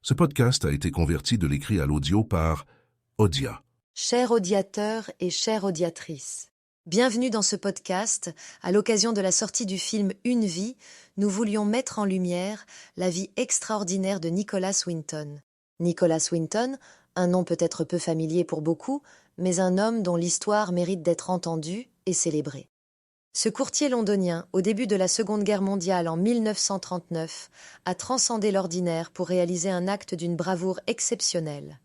Ce podcast a été converti de l'écrit à l'audio par Audia. Chers audiateurs et chères audiatrices, bienvenue dans ce podcast. À l'occasion de la sortie du film Une vie, nous voulions mettre en lumière la vie extraordinaire de Nicholas Winton. Nicholas Winton, un nom peut-être peu familier pour beaucoup, mais un homme dont l'histoire mérite d'être entendue et célébrée. Ce courtier londonien, au début de la Seconde Guerre mondiale en 1939, a transcendé l'ordinaire pour réaliser un acte d'une bravoure exceptionnelle.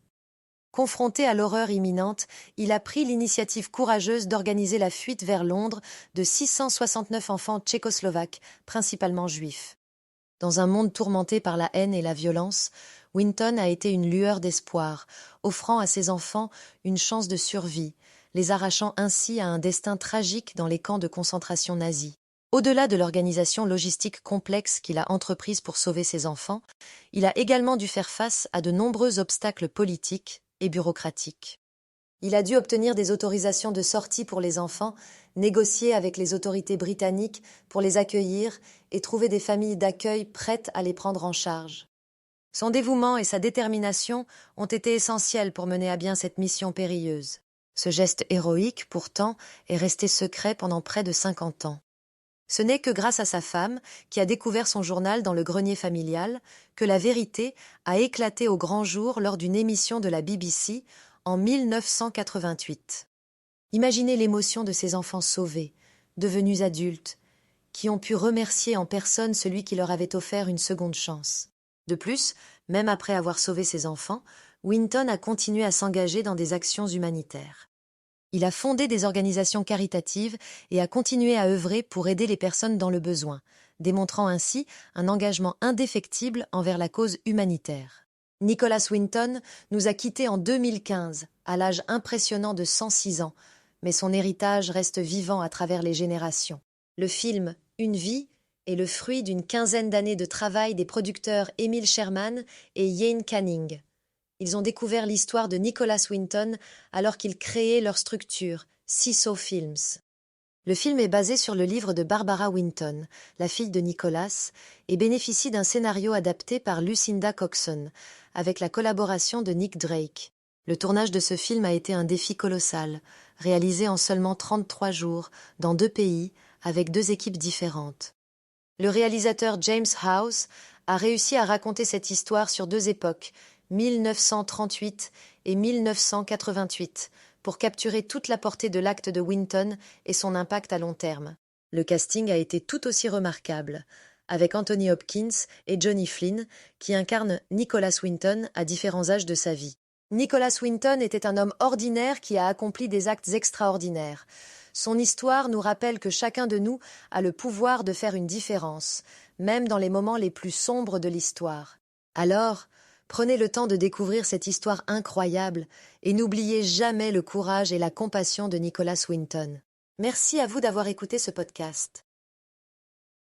Confronté à l'horreur imminente, il a pris l'initiative courageuse d'organiser la fuite vers Londres de 669 enfants tchécoslovaques, principalement juifs. Dans un monde tourmenté par la haine et la violence, Winton a été une lueur d'espoir, offrant à ses enfants une chance de survie, les arrachant ainsi à un destin tragique dans les camps de concentration nazis. Au-delà de l'organisation logistique complexe qu'il a entreprise pour sauver ses enfants, il a également dû faire face à de nombreux obstacles politiques et bureaucratiques. Il a dû obtenir des autorisations de sortie pour les enfants, négocier avec les autorités britanniques pour les accueillir et trouver des familles d'accueil prêtes à les prendre en charge. Son dévouement et sa détermination ont été essentiels pour mener à bien cette mission périlleuse. Ce geste héroïque, pourtant, est resté secret pendant près de 50 ans. Ce n'est que grâce à sa femme, qui a découvert son journal dans le grenier familial, que la vérité a éclaté au grand jour lors d'une émission de la BBC en 1988. Imaginez l'émotion de ces enfants sauvés, devenus adultes, qui ont pu remercier en personne celui qui leur avait offert une seconde chance. De plus, même après avoir sauvé ses enfants, Winton a continué à s'engager dans des actions humanitaires. Il a fondé des organisations caritatives et a continué à œuvrer pour aider les personnes dans le besoin, démontrant ainsi un engagement indéfectible envers la cause humanitaire. Nicholas Winton nous a quittés en 2015, à l'âge impressionnant de 106 ans, mais son héritage reste vivant à travers les générations. Le film Une vie est le fruit d'une quinzaine d'années de travail des producteurs Emil Sherman et Ian Canning. Ils ont découvert l'histoire de Nicholas Winton alors qu'ils créaient leur structure, Seesaw Films. Le film est basé sur le livre de Barbara Winton, la fille de Nicholas, et bénéficie d'un scénario adapté par Lucinda Coxon, avec la collaboration de Nick Drake. Le tournage de ce film a été un défi colossal, réalisé en seulement 33 jours, dans 2 pays, avec 2 équipes différentes. Le réalisateur James House a réussi à raconter cette histoire sur 2 époques, 1938 et 1988, pour capturer toute la portée de l'acte de Winton et son impact à long terme. Le casting a été tout aussi remarquable, avec Anthony Hopkins et Johnny Flynn, qui incarnent Nicholas Winton à différents âges de sa vie. Nicholas Winton était un homme ordinaire qui a accompli des actes extraordinaires. Son histoire nous rappelle que chacun de nous a le pouvoir de faire une différence, même dans les moments les plus sombres de l'histoire. Alors, prenez le temps de découvrir cette histoire incroyable et n'oubliez jamais le courage et la compassion de Nicholas Winton. Merci à vous d'avoir écouté ce podcast.